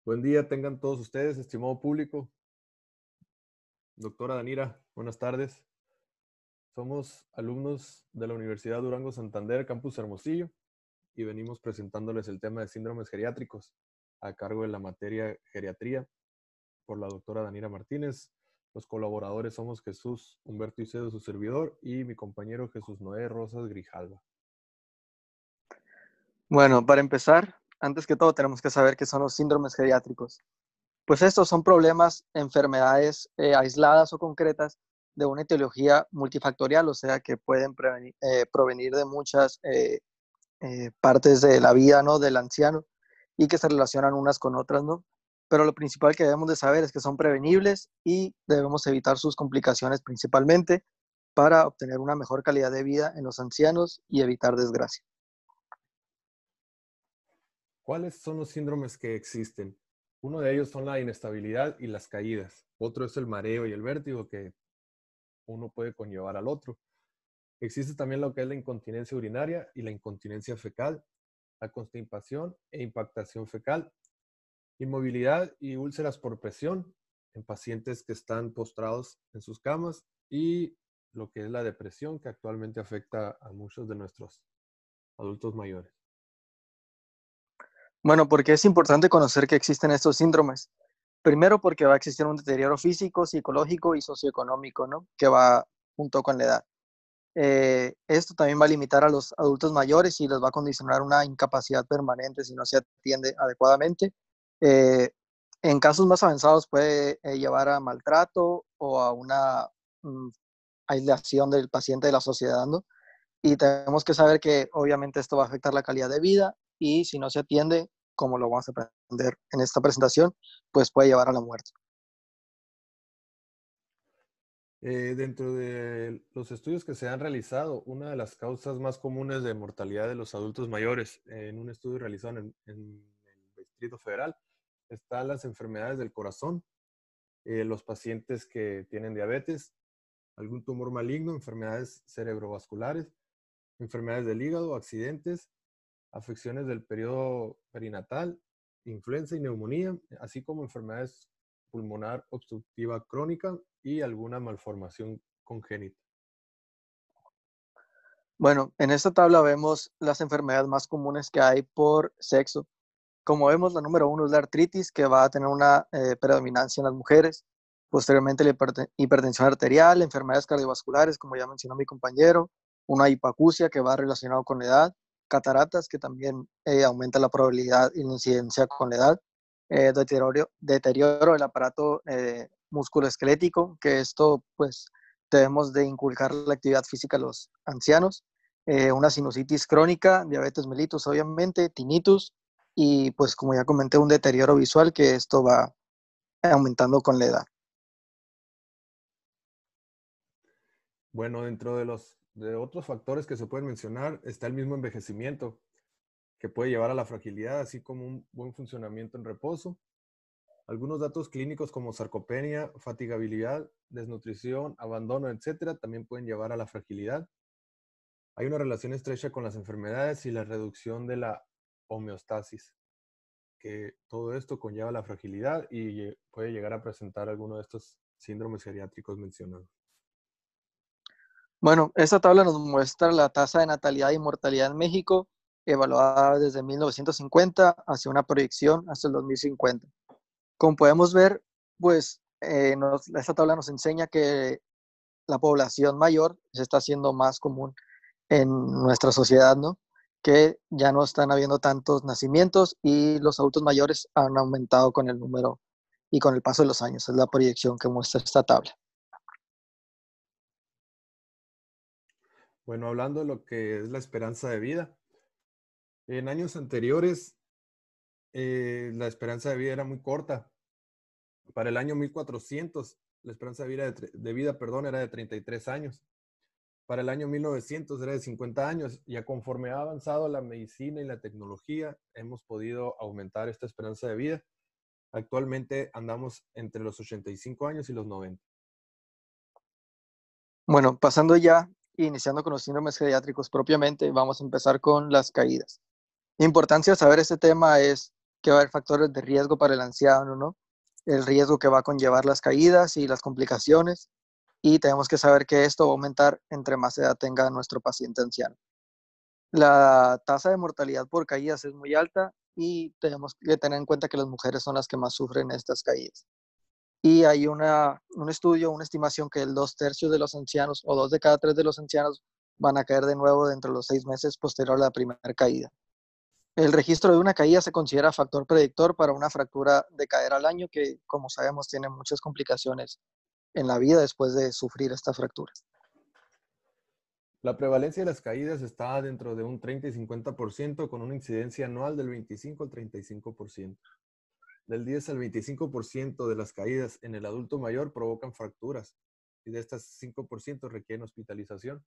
Buen día tengan todos ustedes, estimado público. Doctora Danira, buenas tardes. Somos alumnos de la Universidad Durango Santander, Campus Hermosillo, y venimos presentándoles el tema de síndromes geriátricos a cargo de la materia geriatría por la doctora Danira Martínez. Los colaboradores somos Jesús Humberto Icedo, su servidor, y mi compañero Jesús Noé Rosas Grijalva. Bueno, para empezar, antes que todo tenemos que saber qué son los síndromes geriátricos. Pues estos son problemas, enfermedades aisladas o concretas de una etiología multifactorial, o sea, que pueden provenir de muchas partes de la vida, ¿no?, del anciano y que se relacionan unas con otras, ¿no? Pero lo principal que debemos de saber es que son prevenibles y debemos evitar sus complicaciones principalmente para obtener una mejor calidad de vida en los ancianos y evitar desgracia. ¿Cuáles son los síndromes que existen? Uno de ellos son la inestabilidad y las caídas. Otro es el mareo y el vértigo que uno puede conllevar al otro. Existe también lo que es la incontinencia urinaria y la incontinencia fecal, la constipación e impactación fecal, inmovilidad y úlceras por presión en pacientes que están postrados en sus camas y lo que es la depresión que actualmente afecta a muchos de nuestros adultos mayores. Bueno, porque es importante conocer que existen estos síndromes. Primero, porque va a existir un deterioro físico, psicológico y socioeconómico, ¿no?, que va junto con la edad. Esto también va a limitar a los adultos mayores y les va a condicionar una incapacidad permanente si no se atiende adecuadamente. Eh, en casos más avanzados puede llevar a maltrato o a una mm, aislación del paciente de la sociedad, ¿no? Y tenemos que saber que obviamente esto va a afectar la calidad de vida y si no se atiende, como lo vamos a aprender en esta presentación, pues puede llevar a la muerte. Dentro de los estudios que se han realizado, una de las causas más comunes de mortalidad de los adultos mayores, en un estudio realizado en el Distrito Federal, están las enfermedades del corazón, los pacientes que tienen diabetes, algún tumor maligno, enfermedades cerebrovasculares, enfermedades del hígado, accidentes, afecciones del periodo perinatal, influenza y neumonía, así como enfermedades pulmonar obstructiva crónica y alguna malformación congénita. Bueno, en esta tabla vemos las enfermedades más comunes que hay por sexo. Como vemos, la número uno es la artritis, que va a tener una predominancia en las mujeres. Posteriormente, la hipertensión arterial, enfermedades cardiovasculares, como ya mencionó mi compañero, una hipacusia que va relacionado con la edad, cataratas, que también aumenta la probabilidad y la incidencia con la edad, deterioro del aparato musculoesquelético, que esto, pues, debemos de inculcar la actividad física a los ancianos, una sinusitis crónica, diabetes mellitus, obviamente, tinnitus, y pues como ya comenté, un deterioro visual que esto va aumentando con la edad. Bueno, dentro de los de otros factores que se pueden mencionar está el mismo envejecimiento, que puede llevar a la fragilidad, así como un buen funcionamiento en reposo. Algunos datos clínicos como sarcopenia, fatigabilidad, desnutrición, abandono, etcétera, también pueden llevar a la fragilidad. Hay una relación estrecha con las enfermedades y la reducción de la homeostasis, que todo esto conlleva la fragilidad y puede llegar a presentar alguno de estos síndromes geriátricos mencionados. Bueno, esta tabla nos muestra la tasa de natalidad y mortalidad en México, evaluada desde 1950 hacia una proyección hasta el 2050. Como podemos ver, pues esta tabla nos enseña que la población mayor se está haciendo más común en nuestra sociedad, ¿no? Que ya no están habiendo tantos nacimientos y los adultos mayores han aumentado con el número y con el paso de los años. Es la proyección que muestra esta tabla. Bueno, hablando de lo que es la esperanza de vida, en años anteriores la esperanza de vida era muy corta. Para el año 1400, la esperanza de vida, perdón, era de 33 años. Para el año 1900 era de 50 años. Ya conforme ha avanzado la medicina y la tecnología, hemos podido aumentar esta esperanza de vida. Actualmente andamos entre los 85 años y los 90. Bueno, pasando ya, iniciando con los síndromes geriátricos propiamente, vamos a empezar con las caídas. La importancia de saber este tema es que va a haber factores de riesgo para el anciano, ¿no? El riesgo que va a conllevar las caídas y las complicaciones, y tenemos que saber que esto va a aumentar entre más edad tenga nuestro paciente anciano. La tasa de mortalidad por caídas es muy alta y tenemos que tener en cuenta que las mujeres son las que más sufren estas caídas. Y hay un estudio, una estimación que el 2/3 de los ancianos o 2 de cada 3 de los ancianos van a caer de nuevo dentro de los 6 meses posterior a la primera caída. El registro de una caída se considera factor predictor para una fractura de cadera al año que, como sabemos, tiene muchas complicaciones en la vida después de sufrir esta fractura. La prevalencia de las caídas está dentro de un 30 y 50% con una incidencia anual del 25 al 35%. Del 10 al 25% de las caídas en el adulto mayor provocan fracturas y de estas 5% requieren hospitalización.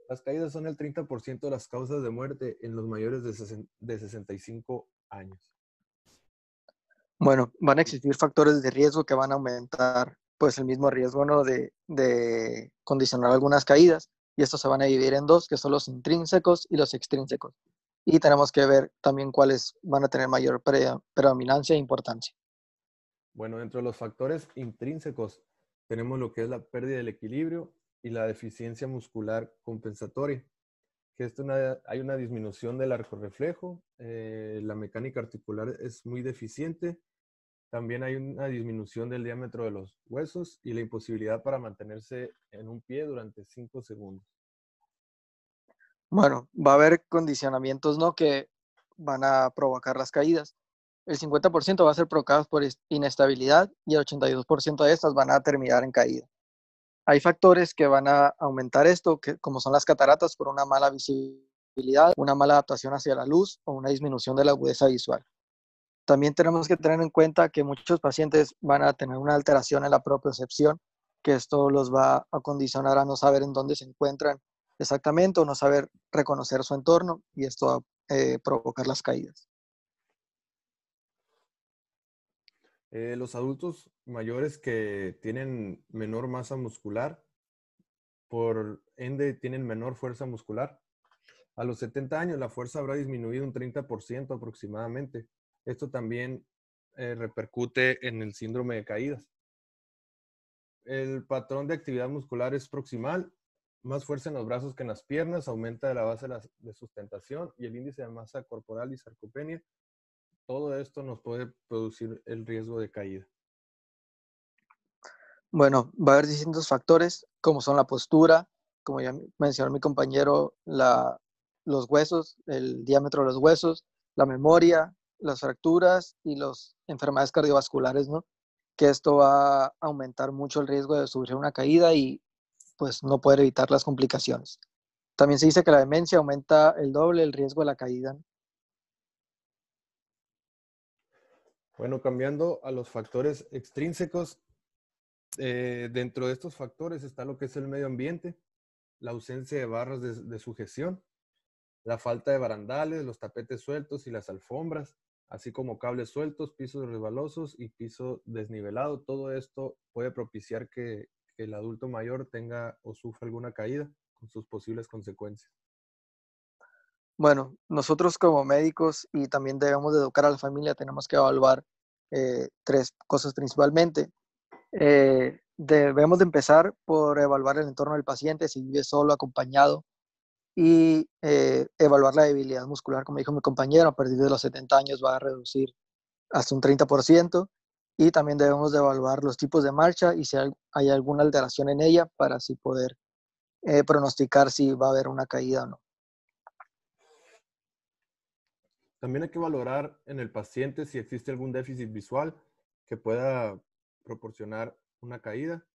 Las caídas son el 30% de las causas de muerte en los mayores de 65 años. Bueno, van a existir factores de riesgo que van a aumentar pues el mismo riesgo, ¿no? de condicionar algunas caídas, y estos se van a dividir en dos, que son los intrínsecos y los extrínsecos. Y tenemos que ver también cuáles van a tener mayor predominancia e importancia. Bueno, dentro de los factores intrínsecos tenemos lo que es la pérdida del equilibrio y la deficiencia muscular compensatoria, que hay una disminución del arco reflejo, la mecánica articular es muy deficiente, también hay una disminución del diámetro de los huesos y la imposibilidad para mantenerse en un pie durante 5 segundos. Bueno, va a haber condicionamientos, ¿no? que van a provocar las caídas. El 50% va a ser provocados por inestabilidad y el 82% de estas van a terminar en caída. Hay factores que van a aumentar esto, como son las cataratas por una mala visibilidad, una mala adaptación hacia la luz o una disminución de la agudeza visual. También tenemos que tener en cuenta que muchos pacientes van a tener una alteración en la propiocepción, que esto los va a condicionar a no saber en dónde se encuentran exactamente o no saber reconocer su entorno, y esto va a provocar las caídas. Los adultos mayores que tienen menor masa muscular, por ende tienen menor fuerza muscular. A los 70 años la fuerza habrá disminuido un 30% aproximadamente. Esto también repercute en el síndrome de caídas. El patrón de actividad muscular es proximal, más fuerza en los brazos que en las piernas, aumenta la base de sustentación y el índice de masa corporal y sarcopenia. Todo esto nos puede producir el riesgo de caída. Bueno, va a haber distintos factores, como son la postura, como ya mencionó mi compañero, los huesos, el diámetro de los huesos, la memoria, las fracturas y las enfermedades cardiovasculares, ¿no? Que esto va a aumentar mucho el riesgo de sufrir una caída y pues no poder evitar las complicaciones. También se dice que la demencia aumenta el doble el riesgo de la caída. Bueno, cambiando a los factores extrínsecos, dentro de estos factores está lo que es el medio ambiente, la ausencia de barras de sujeción, la falta de barandales, los tapetes sueltos y las alfombras, así como cables sueltos, pisos resbalosos y piso desnivelado. Todo esto puede propiciar que el adulto mayor tenga o sufra alguna caída con sus posibles consecuencias. Bueno, nosotros como médicos y también debemos de educar a la familia, tenemos que evaluar tres cosas principalmente. Debemos de empezar por evaluar el entorno del paciente, si vive solo, acompañado, y evaluar la debilidad muscular, como dijo mi compañero, a partir de los 70 años va a reducir hasta un 30%, y también debemos de evaluar los tipos de marcha y si hay alguna alteración en ella para así poder pronosticar si va a haber una caída o no. También hay que valorar en el paciente si existe algún déficit visual que pueda proporcionar una caída.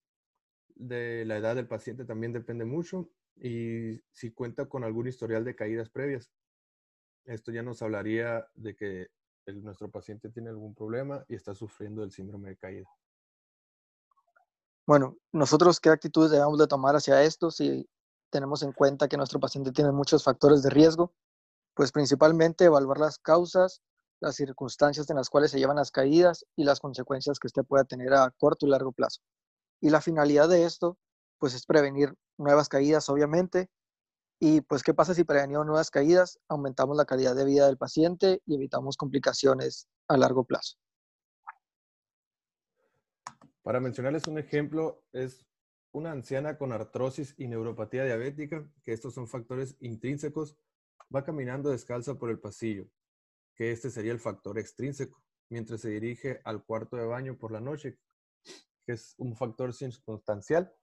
De la edad del paciente también depende mucho y si cuenta con algún historial de caídas previas. Esto ya nos hablaría de que nuestro paciente tiene algún problema y está sufriendo del síndrome de caída. Bueno, nosotros qué actitudes debemos de tomar hacia esto si tenemos en cuenta que nuestro paciente tiene muchos factores de riesgo. Pues principalmente evaluar las causas, las circunstancias en las cuales se llevan las caídas y las consecuencias que usted pueda tener a corto y largo plazo. Y la finalidad de esto, pues es prevenir nuevas caídas, obviamente, Y pues, ¿qué pasa si prevenimos nuevas caídas? Aumentamos la calidad de vida del paciente y evitamos complicaciones a largo plazo. Para mencionarles un ejemplo, es una anciana con artrosis y neuropatía diabética, que estos son factores intrínsecos, va caminando descalza por el pasillo, que este sería el factor extrínseco, mientras se dirige al cuarto de baño por la noche, que es un factor circunstancial.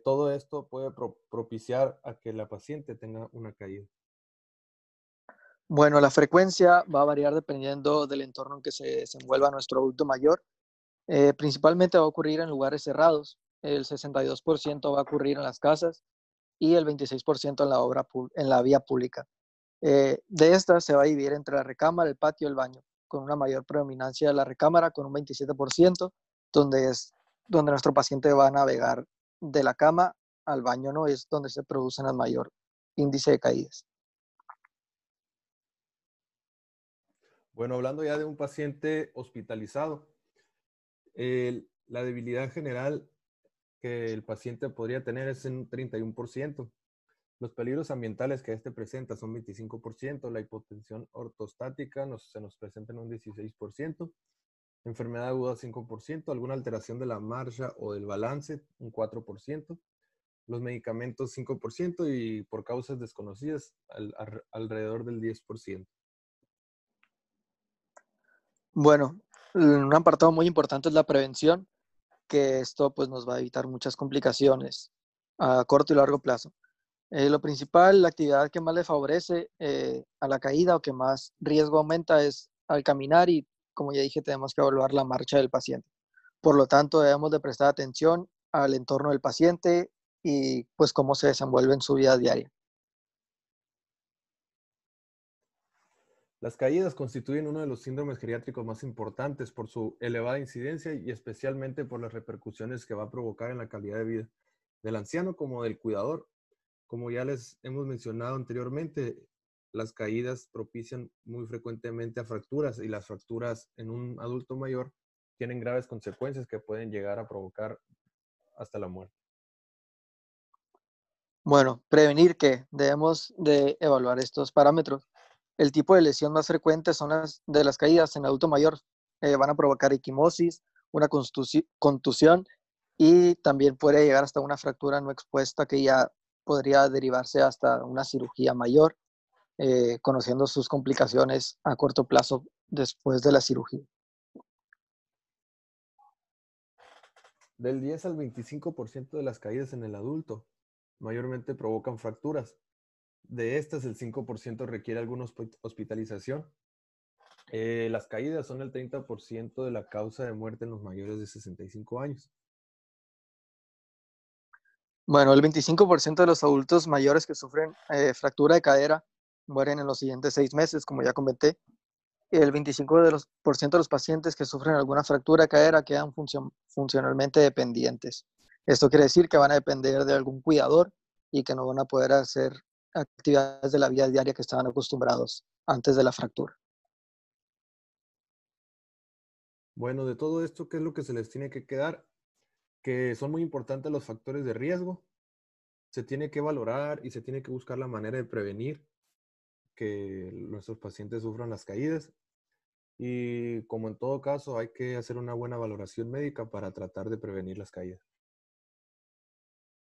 Todo esto puede propiciar a que la paciente tenga una caída. Bueno, la frecuencia va a variar dependiendo del entorno en que se desenvuelva nuestro adulto mayor. Principalmente va a ocurrir en lugares cerrados. El 62% va a ocurrir en las casas y el 26% en la vía pública. De estas se va a dividir entre la recámara, el patio y el baño, con una mayor predominancia de la recámara con un 27%, donde nuestro paciente va a navegar de la cama al baño, ¿no? Es donde se producen el mayor índice de caídas. Bueno, hablando ya de un paciente hospitalizado, la debilidad general que el paciente podría tener es en un 31%. Los peligros ambientales que este presenta son 25%, la hipotensión ortostática se nos presenta en un 16%, enfermedad aguda 5%, alguna alteración de la marcha o del balance un 4%, los medicamentos 5% y por causas desconocidas alrededor del 10%. Bueno, un apartado muy importante es la prevención, que esto pues nos va a evitar muchas complicaciones a corto y largo plazo. Lo principal, la actividad que más le favorece a la caída o que más riesgo aumenta es al caminar y, como ya dije, tenemos que evaluar la marcha del paciente. Por lo tanto, debemos de prestar atención al entorno del paciente y pues cómo se desenvuelve en su vida diaria. Las caídas constituyen uno de los síndromes geriátricos más importantes por su elevada incidencia y especialmente por las repercusiones que va a provocar en la calidad de vida del anciano como del cuidador. Como ya les hemos mencionado anteriormente, las caídas propician muy frecuentemente a fracturas y las fracturas en un adulto mayor tienen graves consecuencias que pueden llegar a provocar hasta la muerte. Bueno, prevenir que debemos de evaluar estos parámetros. El tipo de lesión más frecuente son las de las caídas en adulto mayor. Van a provocar equimosis, una contusión y también puede llegar hasta una fractura no expuesta que ya podría derivarse hasta una cirugía mayor, conociendo sus complicaciones a corto plazo después de la cirugía. Del 10 al 25% de las caídas en el adulto mayormente provocan fracturas. De estas, el 5% requiere alguna hospitalización. Las caídas son el 30% de la causa de muerte en los mayores de 65 años. Bueno, el 25% de los adultos mayores que sufren fractura de cadera mueren en los siguientes 6 meses, como ya comenté. El 25% de los pacientes que sufren alguna fractura de cadera quedan funcionalmente dependientes. Esto quiere decir que van a depender de algún cuidador y que no van a poder hacer actividades de la vida diaria que estaban acostumbrados antes de la fractura. Bueno, de todo esto, ¿qué es lo que se les tiene que quedar? Que son muy importantes los factores de riesgo. Se tiene que valorar y se tiene que buscar la manera de prevenir que nuestros pacientes sufran las caídas. Y como en todo caso, hay que hacer una buena valoración médica para tratar de prevenir las caídas.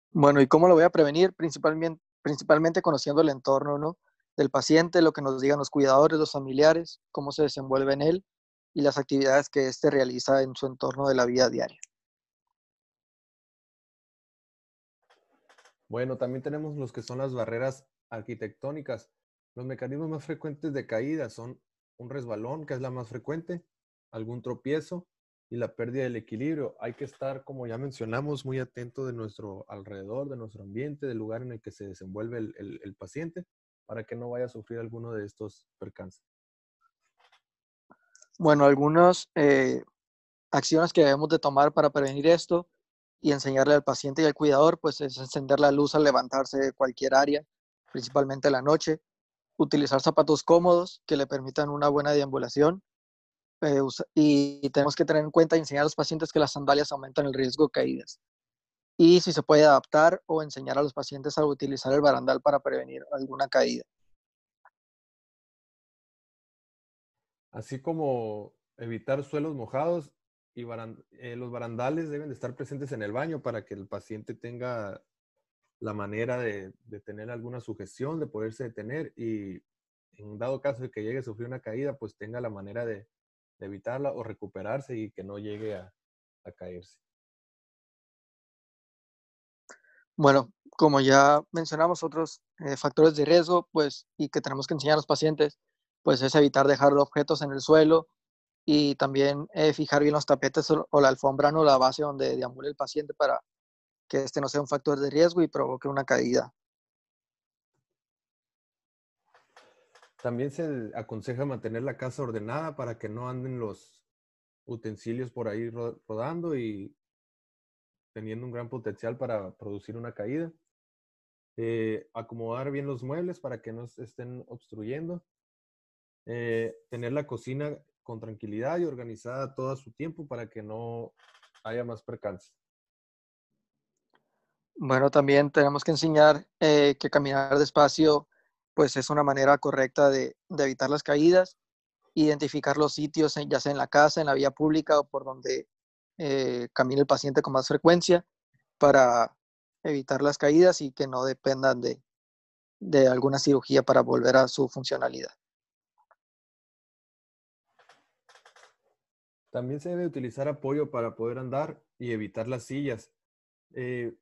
Bueno, ¿y cómo lo voy a prevenir? Principalmente conociendo el entorno, ¿no? Del paciente, lo que nos digan los cuidadores, los familiares, cómo se desenvuelve en él y las actividades que éste realiza en su entorno de la vida diaria. Bueno, también tenemos los que son las barreras arquitectónicas. Los mecanismos más frecuentes de caída son un resbalón, que es la más frecuente, algún tropiezo y la pérdida del equilibrio. Hay que estar, como ya mencionamos, muy atento de nuestro alrededor, de nuestro ambiente, del lugar en el que se desenvuelve el paciente, para que no vaya a sufrir alguno de estos percances. Bueno, algunas acciones que debemos de tomar para prevenir esto y enseñarle al paciente y al cuidador, pues es encender la luz al levantarse de cualquier área, principalmente en la noche, utilizar zapatos cómodos que le permitan una buena deambulación y tenemos que tener en cuenta y enseñar a los pacientes que las sandalias aumentan el riesgo de caídas. y si se puede adaptar o enseñar a los pacientes a utilizar el barandal para prevenir alguna caída. Así como evitar suelos mojados y los barandales deben de estar presentes en el baño para que el paciente tenga la manera de tener alguna sugestión, de poderse detener y en dado caso de que llegue a sufrir una caída, pues tenga la manera de evitarla o recuperarse y que no llegue a caerse. Bueno, como ya mencionamos otros factores de riesgo, pues, y que tenemos que enseñar a los pacientes, pues es evitar dejar objetos en el suelo y también fijar bien los tapetes o la alfombra, no la base donde deambula el paciente para que este no sea un factor de riesgo y provoque una caída. También se aconseja mantener la casa ordenada para que no anden los utensilios por ahí rodando y teniendo un gran potencial para producir una caída. Acomodar bien los muebles para que no se estén obstruyendo. Tener la cocina con tranquilidad y organizada todo a su tiempo para que no haya más percances. Bueno, también tenemos que enseñar que caminar despacio, pues es una manera correcta de evitar las caídas, identificar los sitios, ya sea en la casa, en la vía pública o por donde camine el paciente con más frecuencia para evitar las caídas y que no dependan de alguna cirugía para volver a su funcionalidad. También se debe utilizar apoyo para poder andar y evitar las sillas. Eh,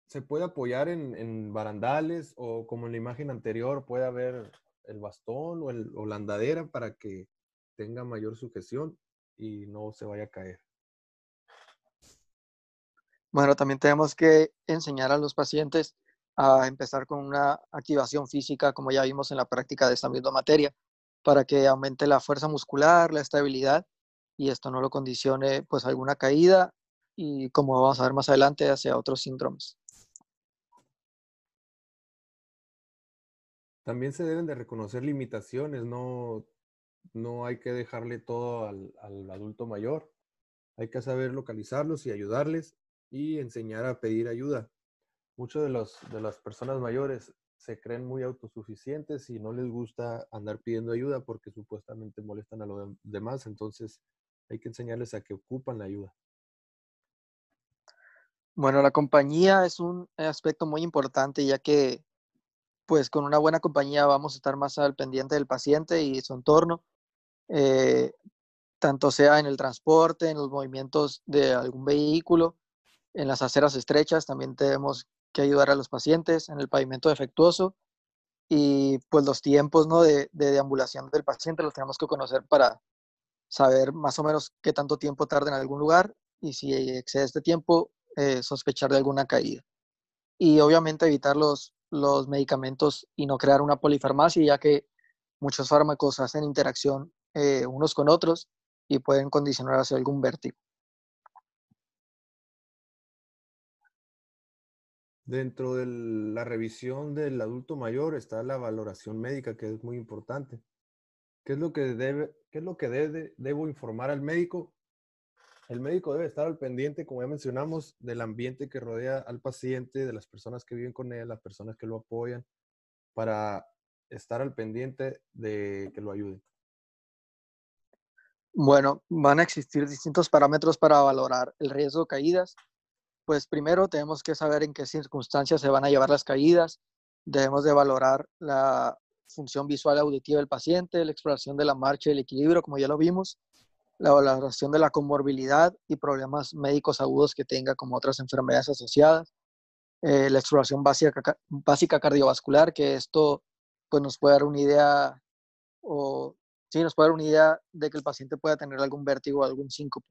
Se puede apoyar en barandales o como en la imagen anterior puede haber el bastón o la andadera para que tenga mayor sujeción y no se vaya a caer. Bueno, también tenemos que enseñar a los pacientes a empezar con una activación física, como ya vimos en la práctica de esta misma materia, para que aumente la fuerza muscular, la estabilidad y esto no lo condicione pues alguna caída y como vamos a ver más adelante hacia otros síndromes. También se deben de reconocer limitaciones, no hay que dejarle todo al adulto mayor. Hay que saber localizarlos y ayudarles y enseñar a pedir ayuda. Muchos de las personas mayores se creen muy autosuficientes y no les gusta andar pidiendo ayuda porque supuestamente molestan a los demás. Entonces hay que enseñarles a que ocupan la ayuda. Bueno, la compañía es un aspecto muy importante ya que pues con una buena compañía vamos a estar más al pendiente del paciente y su entorno. eh, Tanto sea en el transporte, en los movimientos de algún vehículo, en las aceras estrechas, también tenemos que ayudar a los pacientes, en el pavimento defectuoso y pues los tiempos, ¿no? de deambulación del paciente los tenemos que conocer para saber más o menos qué tanto tiempo tarda en algún lugar y si excede este tiempo, sospechar de alguna caída. Y obviamente evitar los medicamentos y no crear una polifarmacia, ya que muchos fármacos hacen interacción unos con otros y pueden condicionar hacia algún vértigo. Dentro de la revisión del adulto mayor está la valoración médica, que es muy importante. Qué es lo que debo informar al médico? El médico debe estar al pendiente, como ya mencionamos, del ambiente que rodea al paciente, de las personas que viven con él, las personas que lo apoyan, para estar al pendiente de que lo ayuden. Bueno, van a existir distintos parámetros para valorar el riesgo de caídas. Pues primero tenemos que saber en qué circunstancias se van a llevar las caídas. Debemos de valorar la función visual auditiva del paciente, la exploración de la marcha y el equilibrio, como ya lo vimos, la valoración de la comorbilidad y problemas médicos agudos que tenga, como otras enfermedades asociadas, la exploración básica cardiovascular, que esto pues, nos puede dar una idea o sí, nos puede dar una idea de que el paciente pueda tener algún vértigo o algún síncope.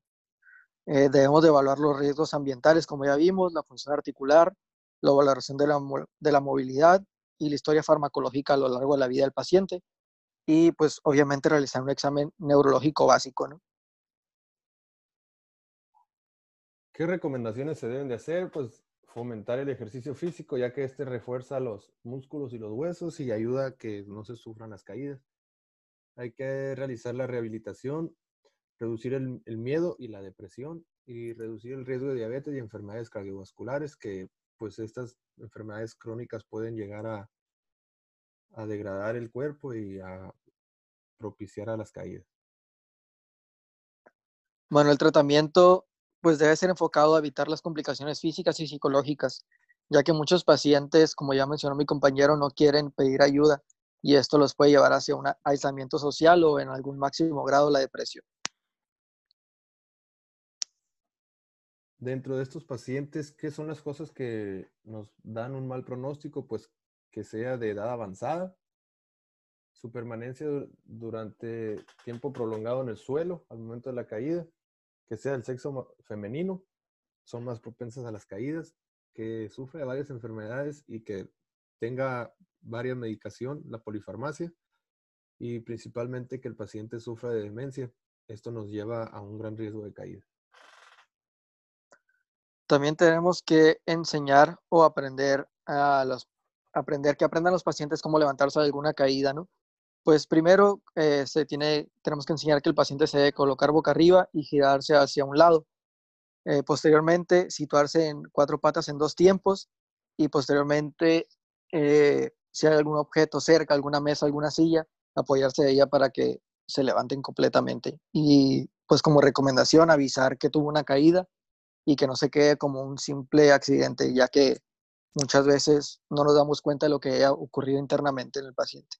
Debemos de evaluar los riesgos ambientales, como ya vimos, la función articular, la valoración de la movilidad y la historia farmacológica a lo largo de la vida del paciente. Y pues obviamente realizar un examen neurológico básico, ¿no? ¿Qué recomendaciones se deben de hacer? Pues fomentar el ejercicio físico, ya que este refuerza los músculos y los huesos y ayuda a que no se sufran las caídas. Hay que realizar la rehabilitación, reducir el miedo y la depresión y reducir el riesgo de diabetes y enfermedades cardiovasculares que pues estas enfermedades crónicas pueden llegar a degradar el cuerpo y a propiciar a las caídas. Bueno, el tratamiento pues debe ser enfocado a evitar las complicaciones físicas y psicológicas, ya que muchos pacientes, como ya mencionó mi compañero, no quieren pedir ayuda y esto los puede llevar hacia un aislamiento social o en algún máximo grado la depresión. Dentro de estos pacientes, ¿qué son las cosas que nos dan un mal pronóstico? Pues que sea de edad avanzada, su permanencia durante tiempo prolongado en el suelo al momento de la caída, que sea del sexo femenino, son más propensas a las caídas, que sufre de varias enfermedades y que tenga varias medicación, la polifarmacia, y principalmente que el paciente sufra de demencia. Esto nos lleva a un gran riesgo de caída. También tenemos que enseñar o aprender que aprendan los pacientes cómo levantarse de alguna caída, ¿no? Pues primero tenemos que enseñar que el paciente se debe colocar boca arriba y girarse hacia un lado. Posteriormente, situarse en 4 patas en 2 tiempos y posteriormente, si hay algún objeto cerca, alguna mesa, alguna silla, apoyarse de ella para que se levanten completamente. Y pues como recomendación, avisar que tuvo una caída y que no se quede como un simple accidente, ya que muchas veces no nos damos cuenta de lo que haya ocurrido internamente en el paciente.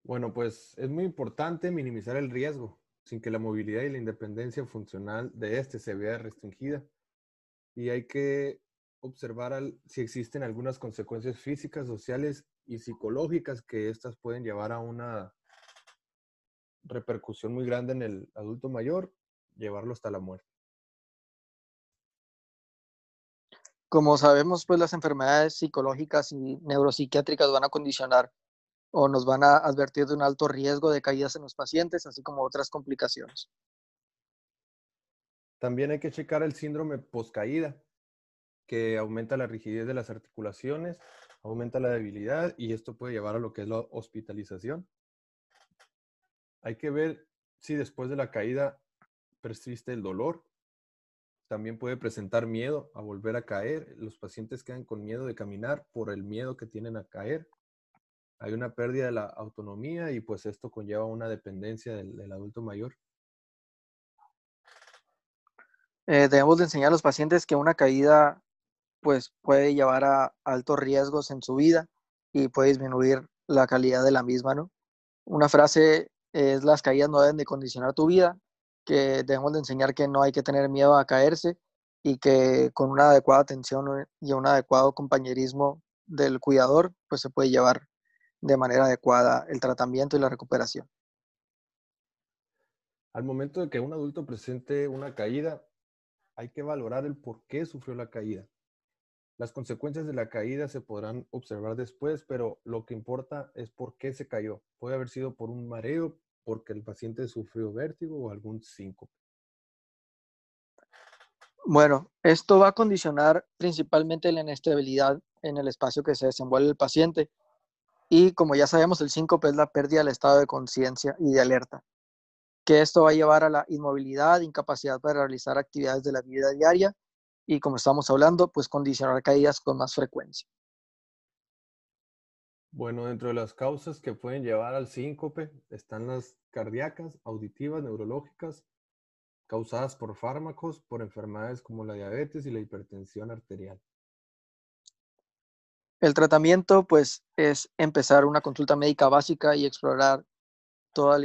Bueno, pues es muy importante minimizar el riesgo sin que la movilidad y la independencia funcional de este se vea restringida. Y hay que observar si existen algunas consecuencias físicas, sociales y psicológicas que estas pueden llevar a una repercusión muy grande en el adulto mayor, llevarlo hasta la muerte. Como sabemos, pues las enfermedades psicológicas y neuropsiquiátricas van a condicionar o nos van a advertir de un alto riesgo de caídas en los pacientes, así como otras complicaciones. También hay que checar el síndrome poscaída, que aumenta la rigidez de las articulaciones, aumenta la debilidad y esto puede llevar a lo que es la hospitalización. Hay que ver si después de la caída persiste el dolor. También puede presentar miedo a volver a caer. Los pacientes quedan con miedo de caminar por el miedo que tienen a caer. Hay una pérdida de la autonomía y pues esto conlleva una dependencia del adulto mayor. Debemos de enseñar a los pacientes que una caída pues puede llevar a altos riesgos en su vida y puede disminuir la calidad de la misma, ¿no? Una frase es: las caídas no deben de condicionar tu vida, que debemos de enseñar que no hay que tener miedo a caerse y que con una adecuada atención y un adecuado compañerismo del cuidador, pues se puede llevar de manera adecuada el tratamiento y la recuperación. Al momento de que un adulto presente una caída, hay que valorar el por qué sufrió la caída. Las consecuencias de la caída se podrán observar después, pero lo que importa es por qué se cayó. Puede haber sido por un mareo, porque el paciente sufrió vértigo o algún síncope. Bueno, esto va a condicionar principalmente la inestabilidad en el espacio que se desenvuelve el paciente y, como ya sabemos, el síncope es la pérdida del estado de conciencia y de alerta, que esto va a llevar a la inmovilidad, incapacidad para realizar actividades de la vida diaria y, como estamos hablando, pues condicionar caídas con más frecuencia. Bueno, dentro de las causas que pueden llevar al síncope están las cardíacas, auditivas, neurológicas, causadas por fármacos, por enfermedades como la diabetes y la hipertensión arterial. El tratamiento, pues, es empezar una consulta médica básica y explorar toda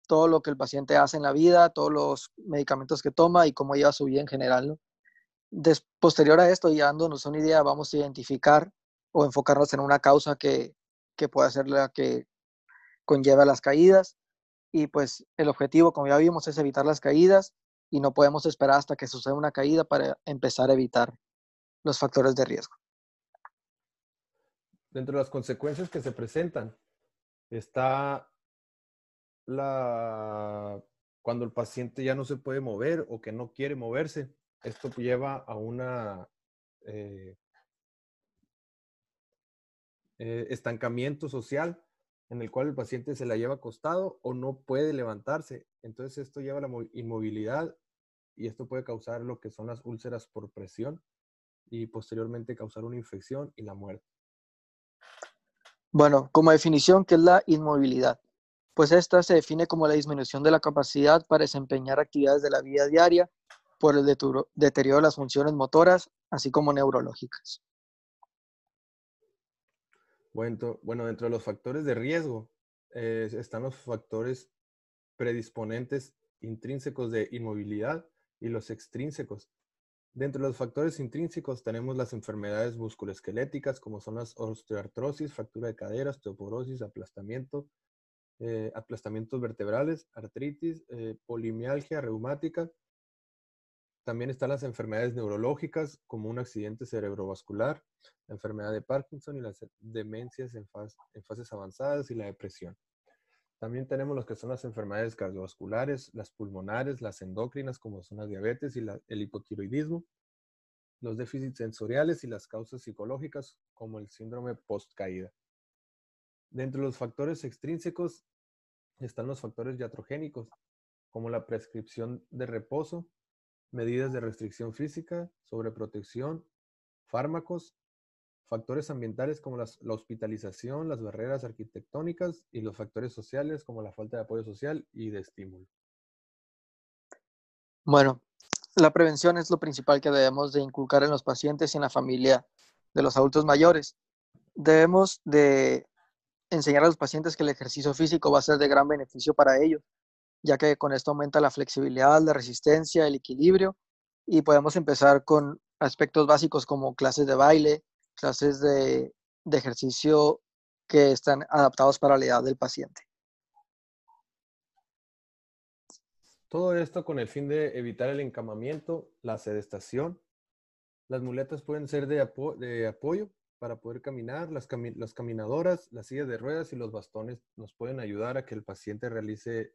todo lo que el paciente hace en la vida, todos los medicamentos que toma y cómo lleva su vida en general, ¿no? Posterior a esto, ya dándonos una idea, vamos a identificar o enfocarnos en una causa que pueda ser la que conlleva las caídas. Y pues el objetivo, como ya vimos, es evitar las caídas y no podemos esperar hasta que suceda una caída para empezar a evitar los factores de riesgo. Dentro de las consecuencias que se presentan está cuando el paciente ya no se puede mover o que no quiere moverse. Esto lleva a una estancamiento social en el cual el paciente se la lleva acostado o no puede levantarse. Entonces esto lleva a la inmovilidad y esto puede causar lo que son las úlceras por presión y posteriormente causar una infección y la muerte. Bueno, como definición, ¿qué es la inmovilidad? Pues esta se define como la disminución de la capacidad para desempeñar actividades de la vida diaria por el deterioro de las funciones motoras, así como neurológicas. Bueno, dentro de los factores de riesgo están los factores predisponentes intrínsecos de inmovilidad y los extrínsecos. Dentro de los factores intrínsecos tenemos las enfermedades musculoesqueléticas, como son las osteoartrosis, fractura de cadera, osteoporosis, aplastamientos vertebrales, artritis, polimialgia reumática. También están las enfermedades neurológicas, como un accidente cerebrovascular, la enfermedad de Parkinson y las demencias en fases avanzadas y la depresión. También tenemos lo que son las enfermedades cardiovasculares, las pulmonares, las endocrinas, como son la diabetes y el hipotiroidismo, los déficits sensoriales y las causas psicológicas, como el síndrome postcaída. Dentro de los factores extrínsecos están los factores iatrogénicos, como la prescripción de reposo, medidas de restricción física, sobreprotección, fármacos, factores ambientales como la hospitalización, las barreras arquitectónicas y los factores sociales como la falta de apoyo social y de estímulo. Bueno, la prevención es lo principal que debemos de inculcar en los pacientes y en la familia de los adultos mayores. Debemos de enseñar a los pacientes que el ejercicio físico va a ser de gran beneficio para ellos, ya que con esto aumenta la flexibilidad, la resistencia, el equilibrio y podemos empezar con aspectos básicos como clases de baile, clases de ejercicio que están adaptados para la edad del paciente. Todo esto con el fin de evitar el encamamiento, la sedestación. Las muletas pueden ser de apoyo para poder caminar, las caminadoras, las sillas de ruedas y los bastones nos pueden ayudar a que el paciente realice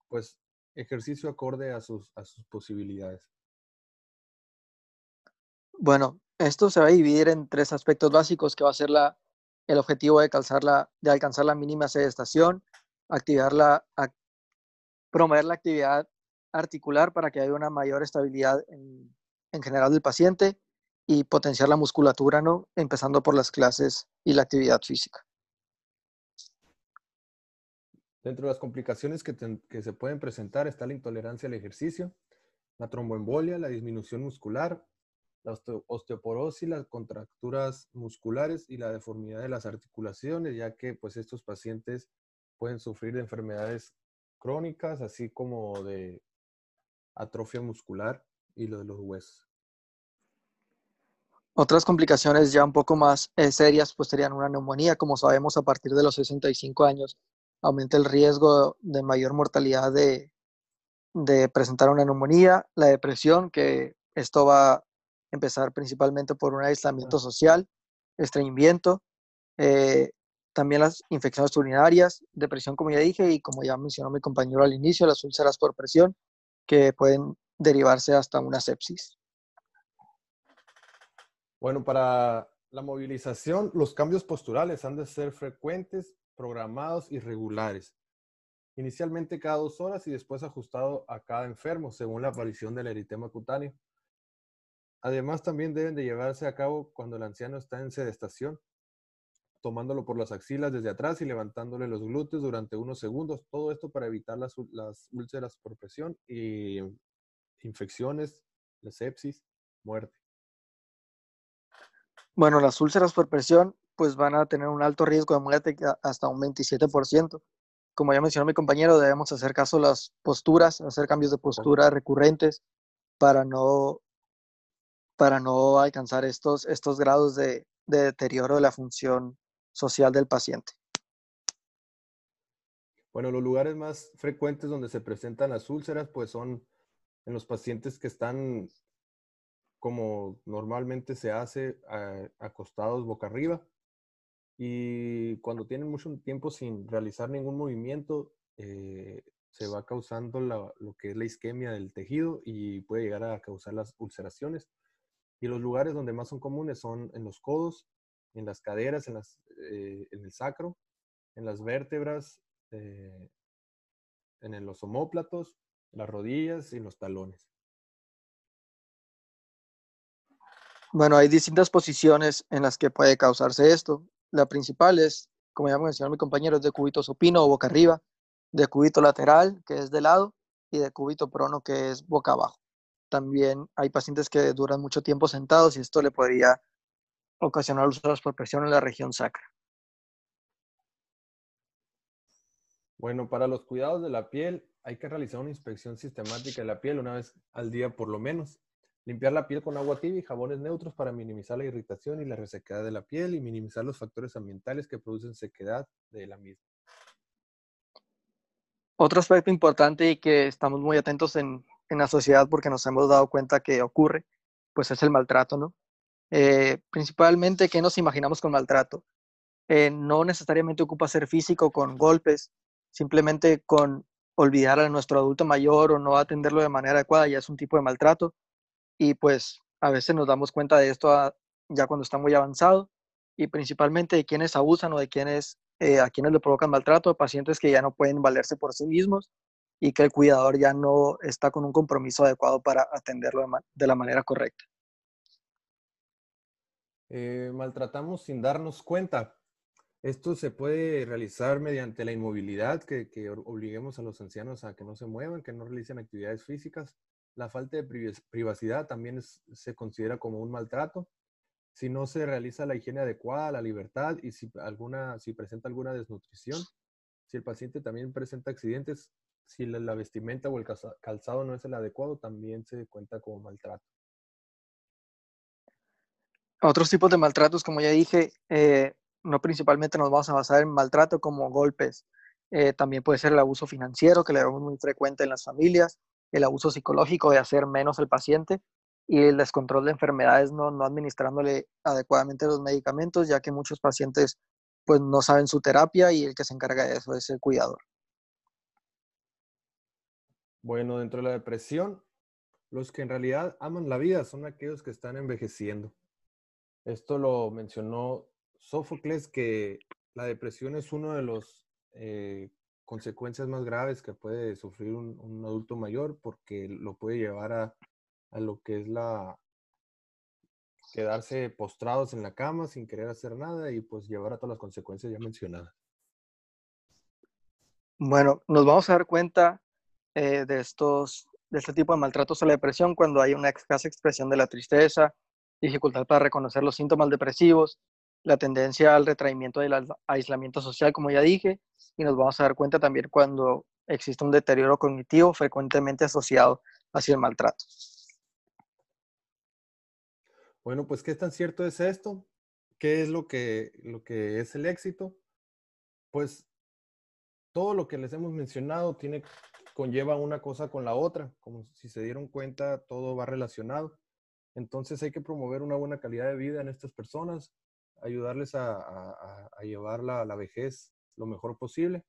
pues ejercicio acorde a sus posibilidades. Bueno, esto se va a dividir en tres aspectos básicos, que va a ser el objetivo de alcanzar la mínima sedestación, activar promover la actividad articular para que haya una mayor estabilidad en general del paciente y potenciar la musculatura, ¿no? Empezando por las clases y la actividad física. Dentro de las complicaciones que se pueden presentar está la intolerancia al ejercicio, la tromboembolia, la disminución muscular, la osteoporosis, las contracturas musculares y la deformidad de las articulaciones, ya que pues estos pacientes pueden sufrir de enfermedades crónicas, así como de atrofia muscular y lo de los huesos. Otras complicaciones ya un poco más serias pues serían una neumonía. Como sabemos, a partir de los 65 años aumenta el riesgo de mayor mortalidad de presentar una neumonía, la depresión, que esto va a empezar principalmente por un aislamiento social, estreñimiento, eh, también las infecciones urinarias, depresión como ya dije, y como ya mencionó mi compañero al inicio, las úlceras por presión, que pueden derivarse hasta una sepsis. Bueno, para la movilización, los cambios posturales han de ser frecuentes, programados y regulares. Inicialmente cada 2 horas y después ajustado a cada enfermo según la aparición del eritema cutáneo. Además, también deben de llevarse a cabo cuando el anciano está en sedestación, tomándolo por las axilas desde atrás y levantándole los glúteos durante unos segundos. Todo esto para evitar las úlceras por presión y infecciones, la sepsis, muerte. Bueno, las úlceras por presión pues van a tener un alto riesgo de muerte hasta un 27%. Como ya mencionó mi compañero, debemos hacer caso a las posturas, hacer cambios de postura recurrentes para no, para no alcanzar estos grados de deterioro de la función social del paciente. Bueno, los lugares más frecuentes donde se presentan las úlceras pues son en los pacientes que están como normalmente se hace acostados boca arriba y cuando tienen mucho tiempo sin realizar ningún movimiento se va causando lo que es la isquemia del tejido y puede llegar a causar las ulceraciones. Y los lugares donde más son comunes son en los codos, en las caderas, en el sacro en las vértebras, en los omóplatos, las rodillas y los talones. Bueno, hay distintas posiciones en las que puede causarse esto. La principal es, como ya mencionó mi compañero, es de cúbito supino o boca arriba, de cúbito lateral, que es de lado, y de cúbito prono, que es boca abajo. También hay pacientes que duran mucho tiempo sentados y esto le podría ocasionar ulceras por presión en la región sacra. Bueno, para los cuidados de la piel hay que realizar una inspección sistemática de la piel una vez al día por lo menos. Limpiar la piel con agua tibia y jabones neutros para minimizar la irritación y la resequedad de la piel y minimizar los factores ambientales que producen sequedad de la misma. Otro aspecto importante y que estamos muy atentos en la sociedad porque nos hemos dado cuenta que ocurre, pues es el maltrato, ¿no? Principalmente, ¿qué nos imaginamos con maltrato? No necesariamente ocupa ser físico con golpes, simplemente con olvidar a nuestro adulto mayor o no atenderlo de manera adecuada ya es un tipo de maltrato y pues a veces nos damos cuenta de esto ya cuando está muy avanzado y principalmente de quienes abusan o de quienes a quienes le provocan maltrato, pacientes que ya no pueden valerse por sí mismos y que el cuidador ya no está con un compromiso adecuado para atenderlo de la manera correcta. Maltratamos sin darnos cuenta. Esto se puede realizar mediante la inmovilidad, que obliguemos a los ancianos a que no se muevan, que no realicen actividades físicas. La falta de privacidad también se considera como un maltrato. Si no se realiza la higiene adecuada, la libertad y si presenta alguna desnutrición, si el paciente también presenta accidentes, si la vestimenta o el calzado no es el adecuado, también se cuenta como maltrato. Otros tipos de maltratos, como ya dije, no principalmente nos vamos a basar en maltrato como golpes. También puede ser el abuso financiero, que le vemos muy frecuente en las familias, el abuso psicológico de hacer menos al paciente y el descontrol de enfermedades no administrándole adecuadamente los medicamentos, ya que muchos pacientes pues no saben su terapia y el que se encarga de eso es el cuidador. Bueno, dentro de la depresión, los que en realidad aman la vida son aquellos que están envejeciendo. Esto lo mencionó Sófocles, que la depresión es uno de los consecuencias más graves que puede sufrir un adulto mayor porque lo puede llevar a lo que es quedarse postrados en la cama sin querer hacer nada y pues llevar a todas las consecuencias ya mencionadas. Bueno, nos vamos a dar cuenta de este tipo de maltratos a la depresión cuando hay una escasa expresión de la tristeza, dificultad para reconocer los síntomas depresivos, la tendencia al retraimiento del aislamiento social, como ya dije, y nos vamos a dar cuenta también cuando existe un deterioro cognitivo frecuentemente asociado hacia el maltrato. Bueno, pues ¿qué tan cierto es esto? ¿Qué es lo que es el éxito? Pues todo lo que les hemos mencionado conlleva una cosa con la otra, como si se dieron cuenta, todo va relacionado. Entonces hay que promover una buena calidad de vida en estas personas, ayudarles a llevar la vejez lo mejor posible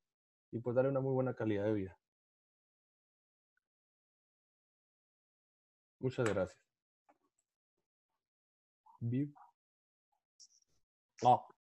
y pues darle una muy buena calidad de vida. Muchas gracias. Viv. No.